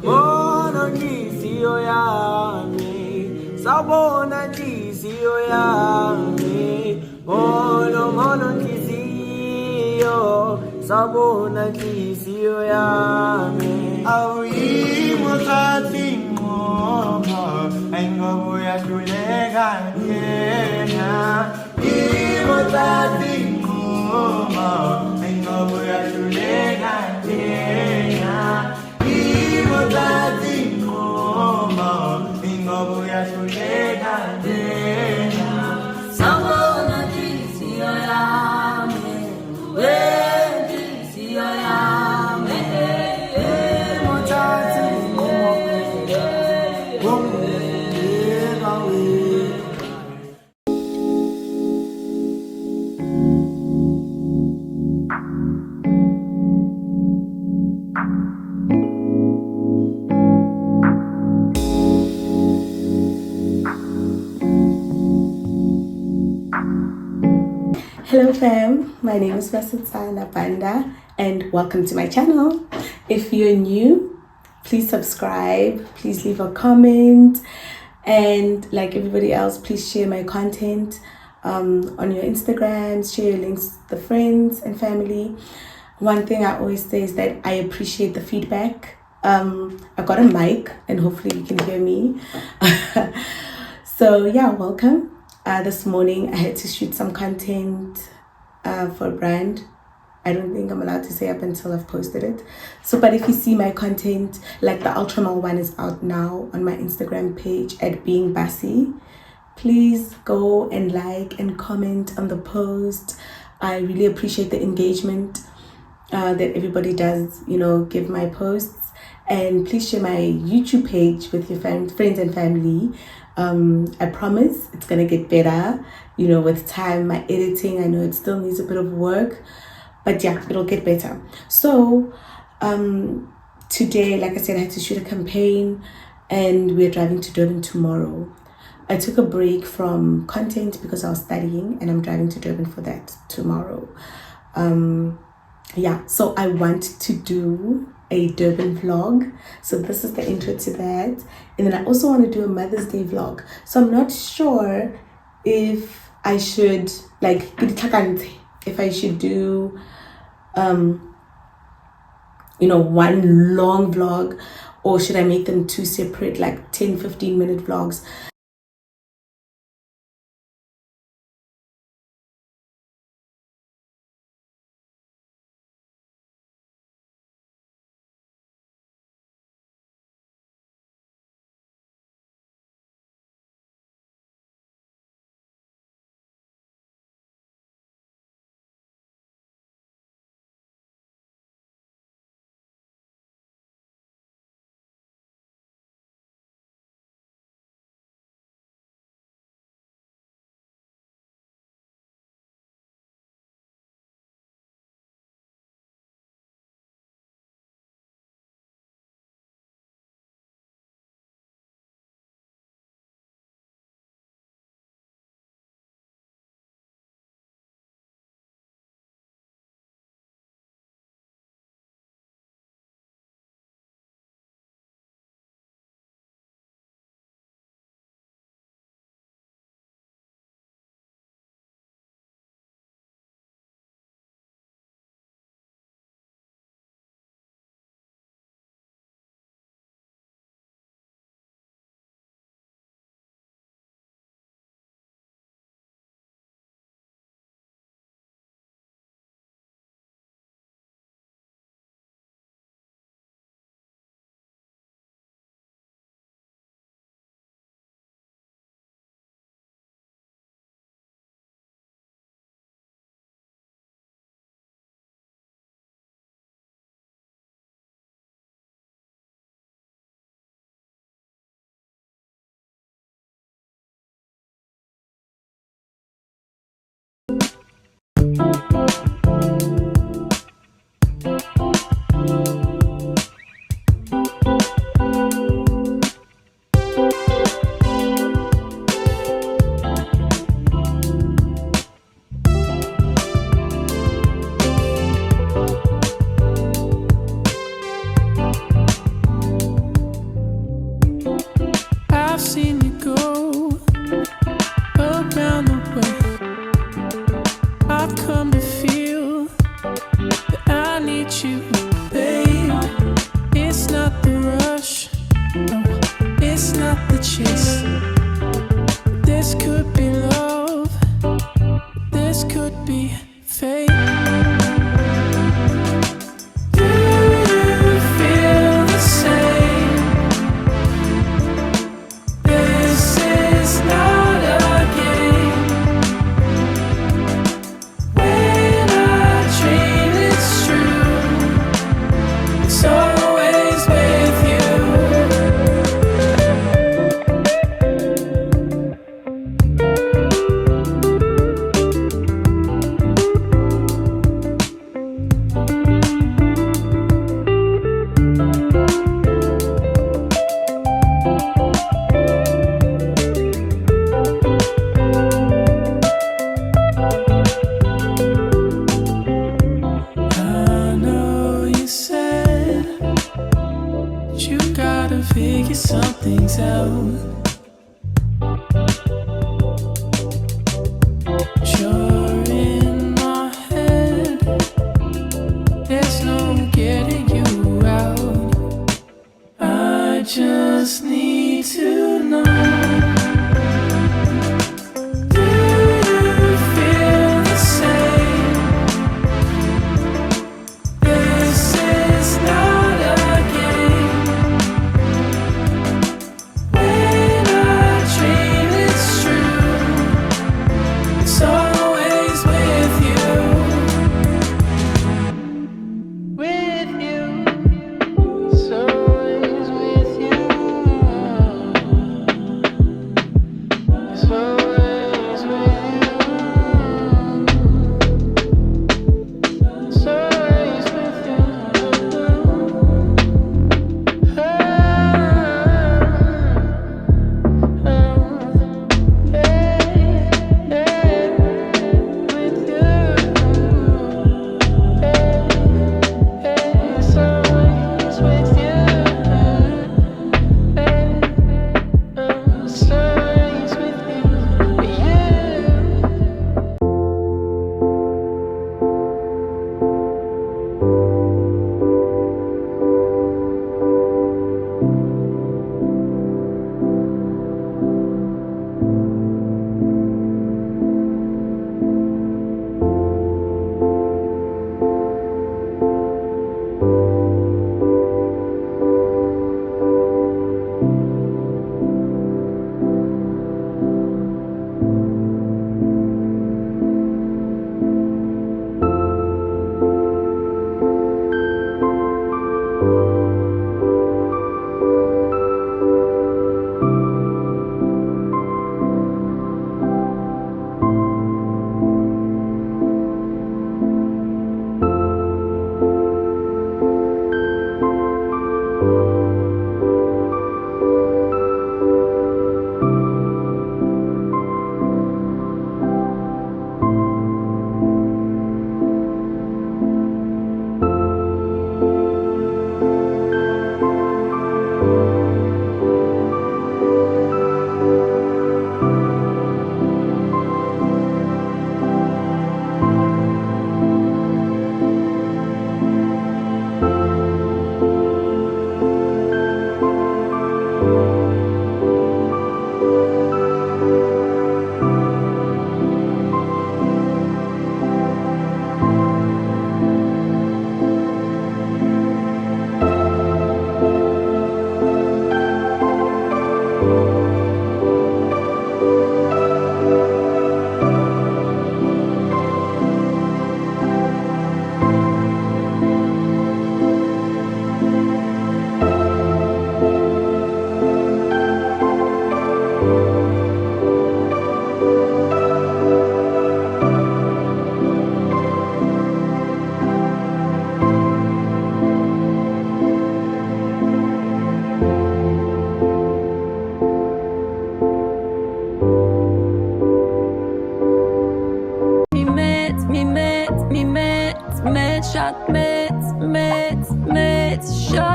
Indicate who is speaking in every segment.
Speaker 1: Mono jisiyo yami, sabona jisiyo yami. Mono jisiyo, sabona jisiyo yami. Awi motati moha, engobu ya shulega nyena. Motati moha, engobu ya shulega nyena.
Speaker 2: Sabona jisiyo yami, we jisiyo yami,
Speaker 1: Motati moha,
Speaker 3: Hello fam, my name is Vasitsana Banda and welcome to my channel. If you're new, please subscribe, please leave a comment, and like everybody else, please share my content on your Instagrams, share your links to the friends and family. One thing I always say is that I appreciate the feedback. I got a mic and hopefully you can hear me. So yeah, welcome. This morning I had to shoot some content for a brand. I don't think I'm allowed to say up until I've posted it. So, but if you see my content, like the Ultramall one is out now on my Instagram page at Being Bassy. Please go and like and comment on the post. I really appreciate the engagement that everybody does, give my posts. And please share my YouTube page with your friends and family. I promise it's gonna get better, with time. My editing, I know it still needs a bit of work, but yeah, it'll get better. So today, like I said, I had to shoot a campaign and we're driving to Durban tomorrow. I took a break from content because I was studying and I'm driving to Durban for that tomorrow. Yeah, so I want to do a Durban vlog. So this is the intro to that. And then I also want to do a Mother's Day vlog. So I'm not sure if I should if I should do one long vlog, or should I make them two separate, like 10-15 minute vlogs.
Speaker 4: You gotta figure some things out. You're in my head. There's no getting you out. I just need to know. Do you feel the same? This is not a game. When I dream it's true, it's always with you. With you, it's always with you. It's always with you. It's always with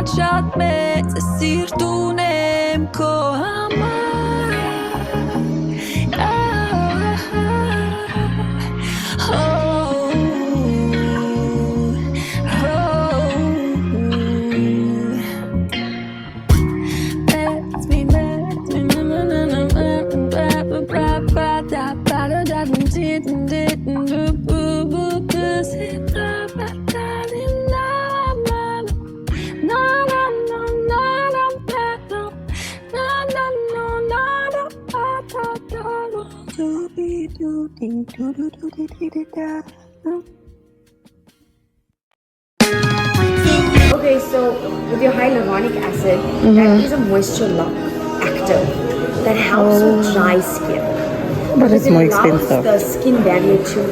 Speaker 2: shot met sir tunem ko
Speaker 5: Okay, so with your hyaluronic acid, that is a moisture lock active that helps with dry skin.
Speaker 3: But it's more expensive.
Speaker 5: The skin barrier to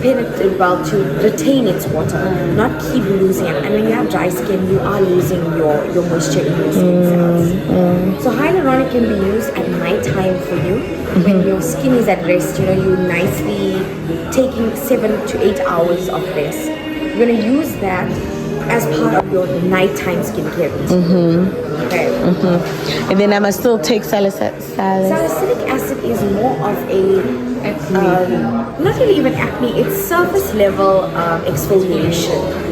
Speaker 5: penetrate, well, to retain its water, not keep losing it. And when you have dry skin, you are losing your moisture in your skin cells. So hyaluronic can be used at night time for you when your skin is at rest. You know, you nicely taking 7 to 8 hours of rest. You're gonna use that as part of your nighttime skincare routine. Okay.
Speaker 3: And then I must still take salicylic.
Speaker 5: Salicylic acid is more of a not really even acne, it's surface level exfoliation.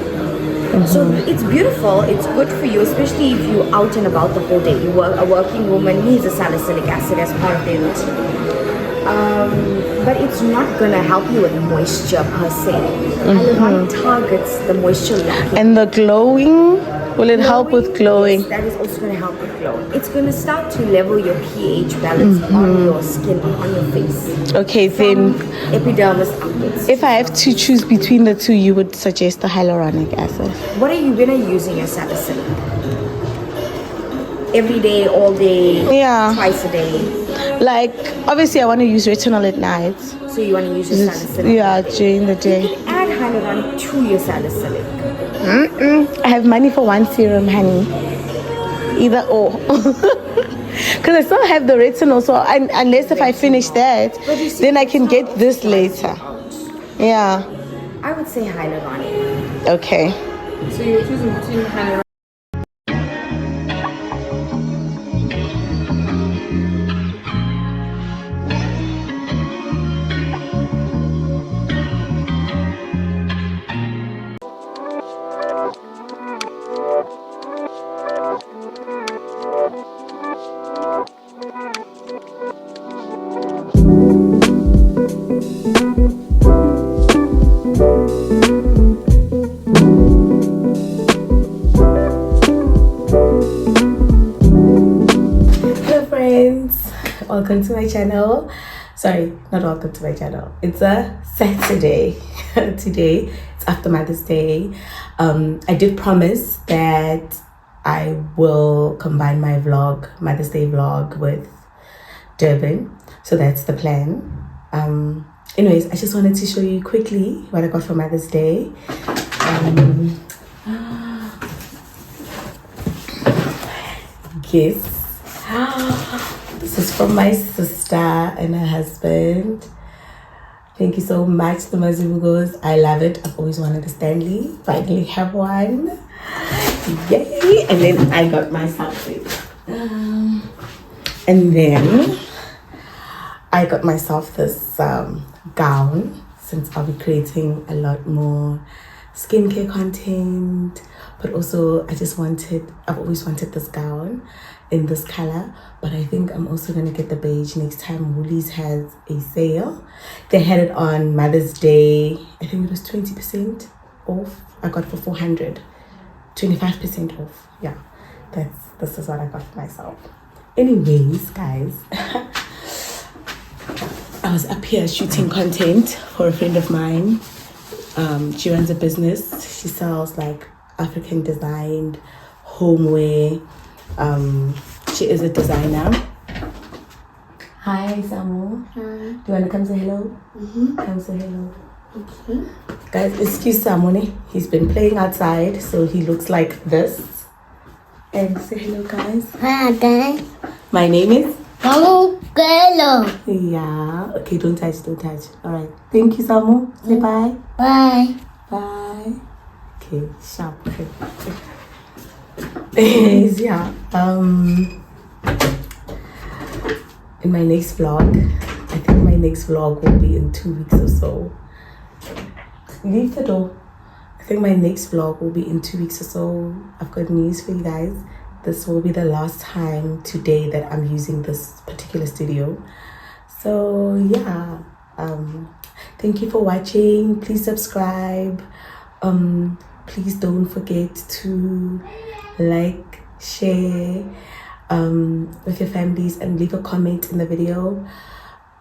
Speaker 5: So it's beautiful, it's good for you, especially if you're out and about the whole day. A working woman needs a salicylic acid as part of their routine. But it's not gonna help you with moisture per se. Hyaluronic targets the moisture lacking.
Speaker 3: And the glowing, will it help with glowing?
Speaker 5: Yes, that is also going to help with glowing. It's going to start to level your pH balance on your skin, on your face.
Speaker 3: Okay, then
Speaker 5: Epidermis upwards.
Speaker 3: if I have to choose between the two, you would suggest the hyaluronic acid.
Speaker 5: What are you when are you using your salicylic? Every day, all day,
Speaker 3: Yeah.
Speaker 5: twice a day.
Speaker 3: Like, obviously, I want to use retinol at night.
Speaker 5: So you want to use your salicylic.
Speaker 3: Yeah, during the day.
Speaker 5: You can add hyaluronic to your salicylic.
Speaker 3: I have money for one serum, honey. Either or. Because I still have the retinol, so unless if I finish that, then I can get this later. Yeah.
Speaker 5: I would say hyaluronic.
Speaker 3: Okay.
Speaker 6: So you're choosing between hyaluronic.
Speaker 3: Welcome to my channel. Sorry, not welcome to my channel. It's a Saturday. Today it's after Mother's Day. I did promise that I will combine my vlog, Mother's Day vlog, with Durban, so that's the plan. Anyways, I just wanted to show you quickly what I got for Mother's Day. Yes. This is from my sister and her husband. Thank you so much, the Mazubugos. I love it. I've always wanted a Stanley. Finally have one. Yay! And then I got myself it. And then I got myself this gown, since I'll be creating a lot more skincare content. But also I've always wanted this gown in this color, but I think I'm also gonna get the beige next time Woolies has a sale. They had it on Mother's Day. I think it was 20% off. I got for 400, 25% off. Yeah, this is what I got for myself. Anyways, guys, I was up here shooting content for a friend of mine. She runs a business. She sells like African designed homeware. She is a designer. Hi, Samu. Hi. Do you want to come say hello? Come say hello. Okay. Guys, excuse Samu. He's been playing outside, so he looks like this. And say hello, guys.
Speaker 7: Hi, guys.
Speaker 3: My name is?
Speaker 7: Hello, hello.
Speaker 3: Yeah. Okay, don't touch. All right. Thank you, Samu. Say bye.
Speaker 7: Bye.
Speaker 3: Bye. Okay, sharp. Yeah. In my next vlog, I think my next vlog will be in 2 weeks or so. Leave the door. I think my next vlog will be in 2 weeks or so. I've got news for you guys. This will be the last time today that I'm using this particular studio. So yeah, thank you for watching. Please subscribe. Please don't forget to like, share with your families, and leave a comment in the video.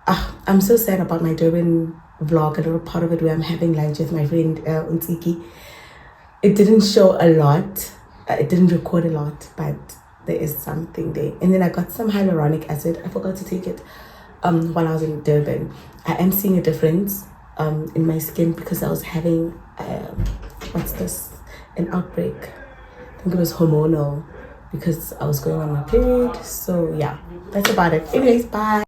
Speaker 3: I'm so sad about my Durban vlog, a little part of it where I'm having lunch with my friend Untiki. It didn't show a lot, it didn't record a lot, but there is something there. And then I got some hyaluronic acid. I forgot to take it while I was in Durban. I am seeing a difference in my skin because I was having an outbreak. I think it was hormonal because I was going on my period. So yeah, that's about it. Anyways, bye.